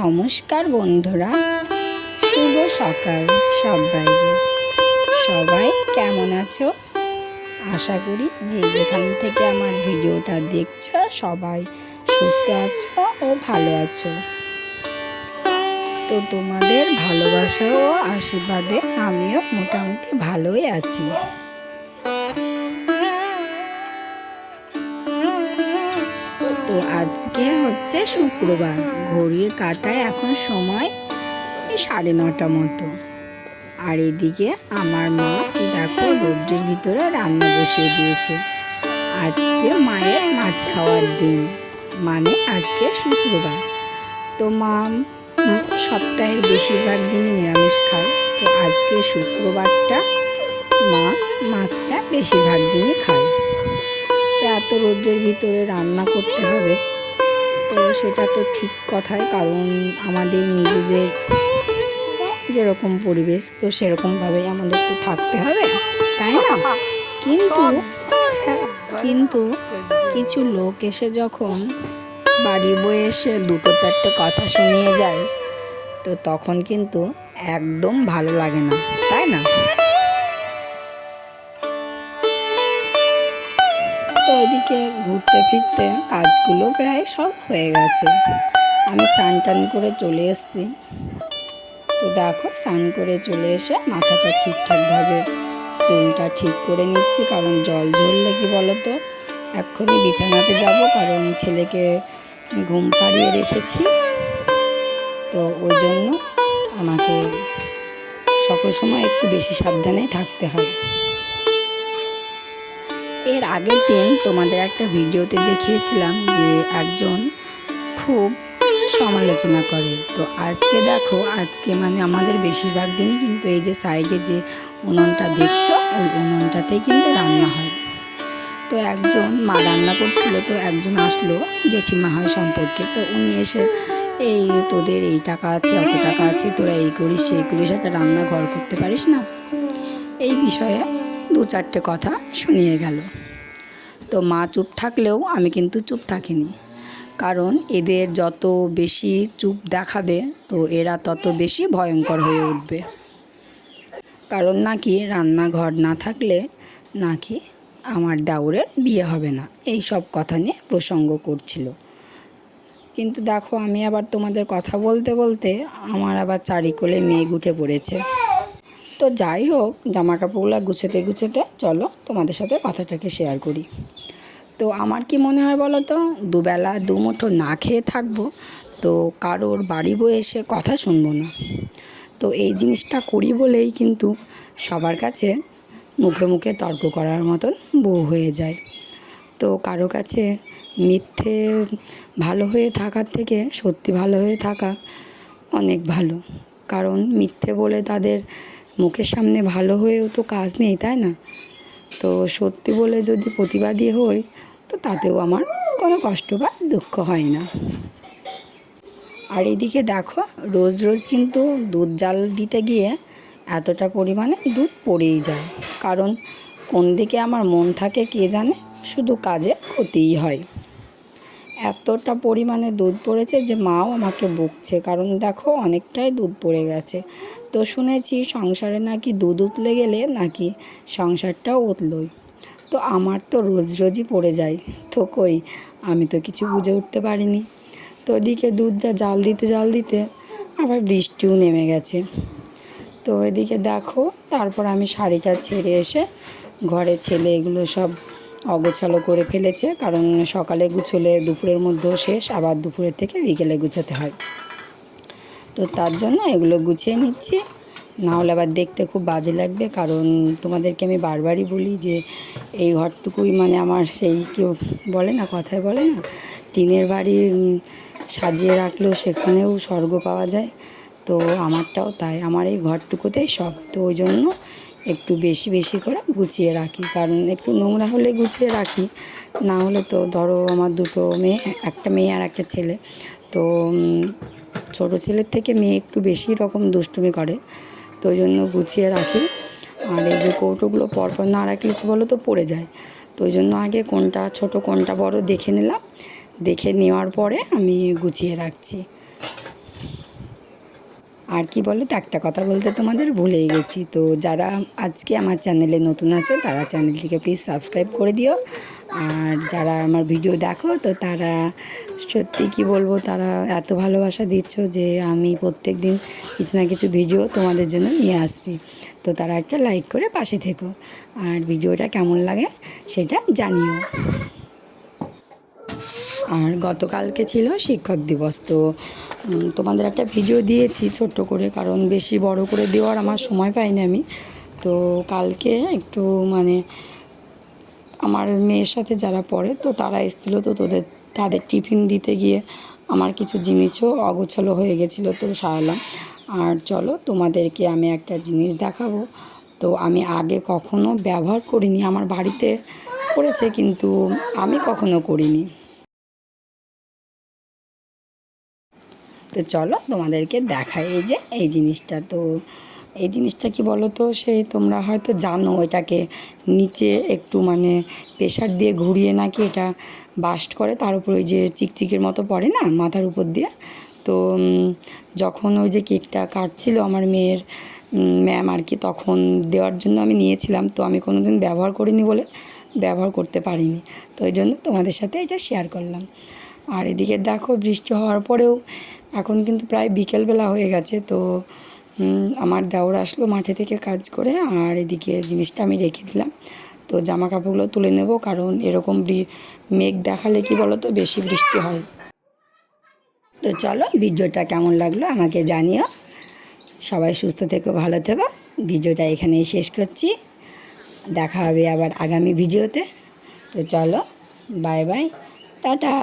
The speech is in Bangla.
নমস্কার বন্ধুরা, শুভ সকাল সবাইকে। সবাই কেমন আছো? আশা করি যে যেখান থেকে আমার ভিডিওটা দেখছো সবাই সুস্থ আছো ও ভালো আছো। তো তোমাদের ভালোবাসা ও আশীর্বাদে আমিও মোটামুটি ভালোই আছি। তো আজকে হচ্ছে শুক্রবার, ঘড়ির কাঁটায় এখন সময় 9:30 মতো। আর এদিকে আমার মা দেখো রোদ্রের ভিতরে রান্না বসিয়ে দিয়েছে। আজকে মায়ের মাছ খাওয়ার দিন, মানে আজকে শুক্রবার। তো মা সপ্তাহের বেশিরভাগ দিনই নিরামিষ খায়, তো আজকে শুক্রবারটা মা মাছটা বেশিরভাগ দিনই খায়। তো এত রোদ্রের ভিতরে রান্না করতে হবে, তো সেটা তো ঠিক কথাই, কারণ আমাদের নিজেদের যেরকম পরিবেশ তো সেরকমভাবেই আমাদের তো থাকতে হবে, তাই না? কিন্তু কিছু লোক এসে যখন বাড়ি বয়ে এসে দুটো চারটে কথা শুনিয়ে যায়, তো তখন কিন্তু একদম ভালো লাগে না, তাই না? তো ওইদিকে ঘুরতে ফিরতে কাজগুলো প্রায় সব হয়ে গেছে। আমি স্নান টান করে চলে এসেছি। তো দেখো, স্নান করে চলে এসে মাথাটা ঠিকঠাকভাবে চুলটা ঠিক করে নিচ্ছি, কারণ জল ঝরলে কি বলতো, এক্ষুনি বিছানাতে যাব, কারণ ছেলেকে ঘুম পাড়িয়ে রেখেছি। তো ওই জন্য আমাকে সকল সময় একটু বেশি সাবধানেই থাকতে হয়। এর আগের দিন তোমাদের একটা ভিডিওতে দেখিয়েছিলাম যে একজন খুব সমালোচনা করে। তো আজকে দেখো, আজকে মানে আমাদের বেশিরভাগ দিনই কিন্তু এই যে সাইডে যে উনুনটা দেখছো, ওই উনুনটাতেই কিন্তু রান্না হয়। তো একজন মা রান্না করছিল, তো একজন আসলো জেঠিমা হয় সম্পর্কে। তো উনি এসে, এই তোদের এই টাকা আছে, অত টাকা আছে, তোরা এই করিস সেই করিস, একটা রান্নাঘর করতে পারিস না, এই বিষয়ে দু চারটে কথা শুনিয়ে গেল। তো মা চুপ থাকলেও আমি কিন্তু চুপ থাকিনি, কারণ এদের যত বেশি চুপ দেখাবে তো এরা তত বেশি ভয়ঙ্কর হয়ে উঠবে। কারণ নাকি রান্নাঘর না থাকলে নাকি আমার দেওরের বিয়ে হবে না, এই সব কথা নিয়ে প্রসঙ্গ করছিল। কিন্তু দেখো, আমি আবার তোমাদের কথা বলতে বলতে আমার আবার চারিকোলে মেঘ উঠে পড়েছে। তো যাই হোক, জামা কাপড়গুলো গুছোতে গুছোতে চলো তোমাদের সাথে কথাটাকে শেয়ার করি। তো আমার কি মনে হয় বলো তো, দুবেলা দুমুঠো না খেয়ে থাকবো, তো কারোর বাড়ি বয়ে এসে কথা শুনবো না। তো এই জিনিসটা করি বলেই কিন্তু সবার কাছে মুখে মুখে তর্ক করার মতন বউ হয়ে যায়। তো কারো কাছে মিথ্যে ভালো হয়ে থাকার থেকে সত্যি ভালো হয়ে থাকা অনেক ভালো, কারণ মিথ্যে বলে তাদের মুখের সামনে ভালো হয়েও তো কাজ নেই, তাই না? তো সত্যি বলে যদি প্রতিবাদী হই, তো তাতেও আমার কোনো কষ্ট বা দুঃখ হয় না। আর এদিকে দেখো, রোজ রোজ কিন্তু দুধ জাল দিতে গিয়ে এতটা পরিমাণে দুধ পড়েই যায়, কারণ কোন দিকে আমার মন থাকে কে জানে, শুধু কাজে ক্ষতিই হয়। এতটা পরিমাণে দুধ পড়েছে যে মাও আমাকে বকছে, কারণ দেখো অনেকটাই দুধ পড়ে গেছে। তো শুনেছি সংসারে নাকি দুধ উতলে গেলে নাকি সংসারটাও উতলোয়। তো আমার তো রোজ রোজই পড়ে যায়, তো কই আমি তো কিছু বুঝে উঠতে পারিনি। তো ওদিকে দুধটা জাল দিতে আবার বৃষ্টিও নেমে গেছে। তো এদিকে দেখো, তারপর আমি শাড়িটা ছেড়ে এসে ঘরে ছেলে এগুলো সব অগোছালো করে ফেলেছে, কারণ সকালে গুছোলে দুপুরের মধ্যেও শেষ, আবার দুপুরের থেকে বিকেলে গুছোতে হয়। তো তার জন্য এগুলো গুছিয়ে নিচ্ছি, না হলে আবার দেখতে খুব বাজে লাগবে। কারণ তোমাদেরকে আমি বারবারই বলি যে এই ঘরটুকুই মানে আমার, সেই কেউ বলে না, কথায় বলে না, টিনের বাড়ি সাজিয়ে রাখলেও সেখানেও স্বর্গ পাওয়া যায়। তো আমারটাও তাই, আমার এই ঘরটুকুতেই সব। তো ওই জন্য একটু বেশি বেশি করে গুছিয়ে রাখি, কারণ একটু নোংরা হলে গুছিয়ে রাখি, না হলে তো ধরো আমার দুটো মেয়ে, একটা মেয়ে আর একটা ছেলে। তো ছোটো ছেলের থেকে মেয়ে একটু বেশি রকম দুষ্টুমি করে, তো ওই জন্য গুছিয়ে রাখি। আর এই যে কৌটোগুলো পরপর না রাখলে কী বলো তো, পড়ে যায়। তো ওই জন্য আগে কোনটা ছোট কোনটা বড় দেখে নিলাম, দেখে নেওয়ার পরে আমি গুছিয়ে রাখছি। আর কি বলো তো, একটা কথা বলতে তোমাদের ভুলেই গেছি। তো যারা আজকে আমার চ্যানেলে নতুন আছো তারা চ্যানেলটিকে প্লিজ সাবস্ক্রাইব করে দিও। আর যারা আমার ভিডিও দেখো তো তারা সত্যি কি বলবো, তারা এত ভালোবাসা দিচ্ছ যে আমি প্রত্যেক দিন কিছু না কিছু ভিডিও তোমাদের জন্য নিয়ে আসছি। তো তারা একটা লাইক করে পাশে থেকো, আর ভিডিওটা কেমন লাগে সেটা জানিও। আর গতকালকে ছিল শিক্ষক দিবস। তো তোমাদের একটা ভিডিও দিয়েছি ছোট্ট করে, কারণ বেশি বড় করে দেওয়ার আমার সময় পাইনি আমি। তো কালকে একটু মানে আমার মেয়ের সাথে যারা পড়ে তো তারা এসেছিলো, তো তাদের টিফিন দিতে গিয়ে আমার কিছু জিনিসও অগোছালো হয়ে গেছিলো, তো সারালাম। আর চলো তোমাদেরকে আমি একটা জিনিস দেখাবো। তো আমি আগে কখনো ব্যবহার করিনি, আমার বাড়িতে করেছে কিন্তু আমি কখনো করিনি। তো চলো তোমাদেরকে দেখাই এই যে এই জিনিসটা। তো এই জিনিসটা কি বলো তো, সেই তোমরা হয়তো জানো এটাকে নিচে একটু মানে প্রেশার দিয়ে ঘুরিয়ে নাকি এটা বাস্ট করে, তার উপর ওই যে চিকচিকের মতো পড়ে না মাথার উপর দিয়ে। তো যখন ওই যে কেকটা কাটছিল আমার মেয়ের ম্যাম আর কি, তখন দেওয়ার জন্য আমি নিয়েছিলাম। তো আমি কোনো দিন ব্যবহার করিনি বলে ব্যবহার করতে পারিনি, তো ওই জন্য তোমাদের সাথে এটা শেয়ার করলাম। আর এদিকে দেখো বৃষ্টি হওয়ার পরেও এখন কিন্তু প্রায় বিকেলবেলা হয়ে গেছে। তো আমার দেওর আসলো মাঠে থেকে কাজ করে, আর এদিকে জিনিসটা আমি রেখে দিলাম। তো জামা কাপড়গুলো তুলে নেব, কারণ এরকম মেঘ দেখালে কি বলো তো বেশি বৃষ্টি হয়। তো চলো ভিডিওটা কেমন লাগলো আমাকে জানিও। সবাই সুস্থ থেকো, ভালো থেকো। ভিডিওটা এখানেই শেষ করছি, দেখা হবে আবার আগামী ভিডিওতে। তো চলো, বাই বাই, টাটা।